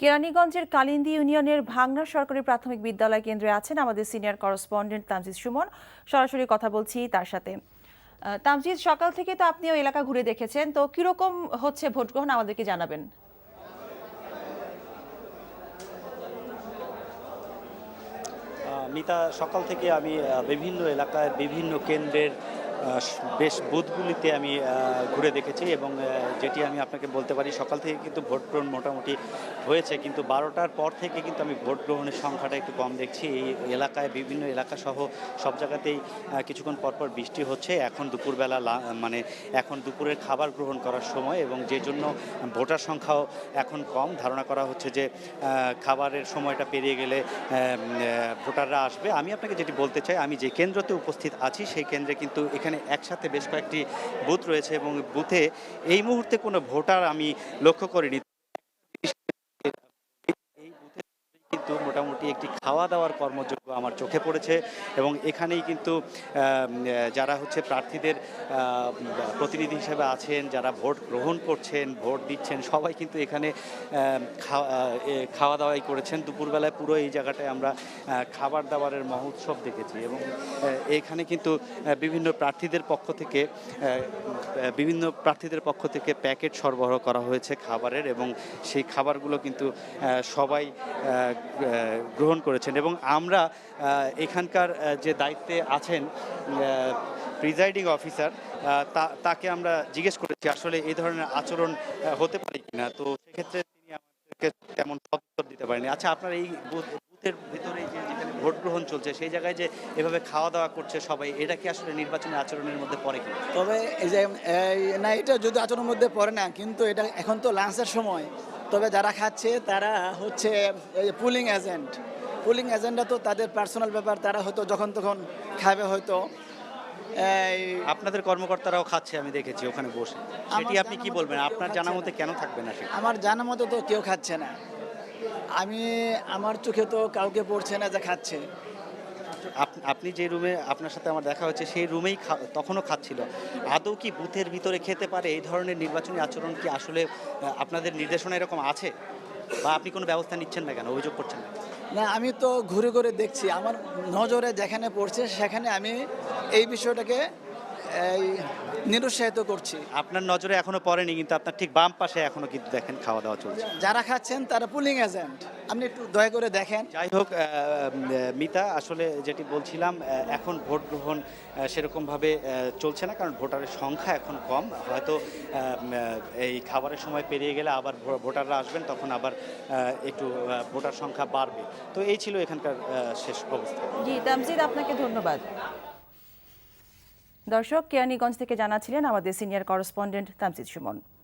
কেরানীগঞ্জের কালিন্দী ইউনিয়নের ভাংনা সরকারি প্রাথমিক বিদ্যালয় কেন্দ্রে আছেন আমাদের সিনিয়র করেসপন্ডেন্ট তামজিদ সুমন। সরাসরি কথা বলছি তার সাথে। তামজিদ, সকাল থেকে তো আপনি ওই এলাকা ঘুরে দেখেছেন, তো কিরকম হচ্ছে ভোট গ্রহণ আমাদেরকে জানাবেন। মিতা, সকাল থেকে আমি বিভিন্ন এলাকায় বিভিন্ন কেন্দ্রের বেশ বুথগুলিতে আমি ঘুরে দেখেছি এবং যেটি আমি আপনাকে বলতে পারি, সকাল থেকে কিন্তু ভোট গ্রহণ মোটামুটি হয়েছে, কিন্তু 12টার পর থেকে কিন্তু আমি ভোট গ্রহণের সংখ্যাটা একটু কম দেখছি। এই এলাকায় বিভিন্ন এলাকাসহ সব জায়গাতেই কিছুক্ষণ পরপর বৃষ্টি হচ্ছে। এখন দুপুরবেলা মানে এখন দুপুরের খাবার গ্রহণ করার সময় এবং যে জন্য ভোটার সংখ্যাও এখন কম। ধারণা করা হচ্ছে যে খাবারের সময়টা পেরিয়ে গেলে ভোটাররা আসবে। আমি আপনাকে যেটি বলতে চাই, আমি যে কেন্দ্রতে উপস্থিত আছি সেই কেন্দ্রে কিন্তু এখানে একসাথে বেশ কয়েকটি বুথ রয়েছে এবং বুথে এই মুহূর্তে কোনো ভোটার আমি লক্ষ্য করিনি। এই বুথে কিন্তু মোটামুটি একটি খাওয়া দাওয়ার কর্মযজ্ঞ আমার চোখে পড়েছে এবং এখানেই কিন্তু যারা হচ্ছে প্রার্থীদের প্রতিনিধি হিসেবে আছেন, যারা ভোট গ্রহণ করছেন, ভোট দিচ্ছেন, সবাই কিন্তু এখানে খাওয়া দাওয়াই করেছেন। দুপুরবেলায় পুরো এই জায়গাটায় আমরা খাবার দাবারের মহোৎসব দেখেছি এবং এখানে কিন্তু বিভিন্ন প্রার্থীদের পক্ষ থেকে প্যাকেট সরবরাহ করা হয়েছে খাবারের এবং সেই খাবারগুলো কিন্তু সবাই গ্রহণ করেছেন এবং আমরা এখানকার যে দায়িত্বে আছেন প্রিজাইডিং অফিসার, তাকে আমরা জিজ্ঞেস করেছি আসলে এই ধরনের আচরণ হতে পারে কিনা। তো সেক্ষেত্রে তিনি আমাদেরকে তেমন উত্তর দিতে পারেনি। আচ্ছা, আপনার এই বুথের ভিতরে যেখানে ভোট গ্রহণ চলছে সেই জায়গায় যে এভাবে খাওয়া দাওয়া করছে সবাই, এটা কি আসলে নির্বাচনী আচরণের মধ্যে পড়ে কিনা? তবে এই যে না, এটা যদি আচরণের মধ্যে পড়ে না, কিন্তু এটা এখন তো লাঞ্চের সময়। তবে যারা খাচ্ছে তারা হচ্ছে পুলিং এজেন্টরা তো তাদের পার্সোনাল ব্যাপার, তারা হয়তো যখন তখন খাবে হয়তো। আপনাদের কর্মকর্তারাও খাচ্ছে আমি দেখেছি ওখানে বসে, সেটি আপনি কি বলবেন? আপনার জানা মতে কেন থাকবে না সেটা? আমার জানা মতো তো কেউ খাচ্ছে না, আমার চোখে তো কাউকে পড়ছে না যে খাচ্ছে। আপনি যে রুমে আপনার সাথে আমার দেখা হচ্ছে সেই রুমেই তখনও খাচ্ছিল। আদৌ কি বুথের ভিতরে খেতে পারে? এই ধরনের নির্বাচনী আচরণ কি আসলে আপনাদের নির্দেশনা এরকম আছে, বা আপনি কোনো ব্যবস্থা নিচ্ছেন না কেন, অভিযোগ করছেন না? না, আমি তো ঘুরে ঘুরে দেখছি, আমার নজরে যেখানে পড়ছে সেখানে আমি এই বিষয়টাকে নিরুৎসাহিত করছি। আপনার নজরে এখনো পড়েনি, কিন্তু আপনার ঠিক বাম পাশে এখনো কিন্তু দেখেন খাওয়া দাওয়া চলছে। যারা খাচ্ছেন তারা পুলিং এজেন্ট, আপনি একটু দয়া করে দেখেন। যাই হোক, মিতা, আসলে যেটি বলছিলাম, এখন ভোট গ্রহণ সেরকমভাবে চলছে না, কারণ ভোটারের সংখ্যা এখন কম। হয়তো এই খাবারের সময় পেরিয়ে গেলে আবার ভোটাররা আসবেন, তখন আবার একটু ভোটার সংখ্যা বাড়বে। তো এই ছিল এখানকার শেষ অবস্থা। জি তামজিদ, আপনাকে ধন্যবাদ। দর্শক, কেরানীগঞ্জ থেকে জানাচ্ছিলেন আমাদের সিনিয়র করেসপন্ডেন্ট তামজিদ সুমন।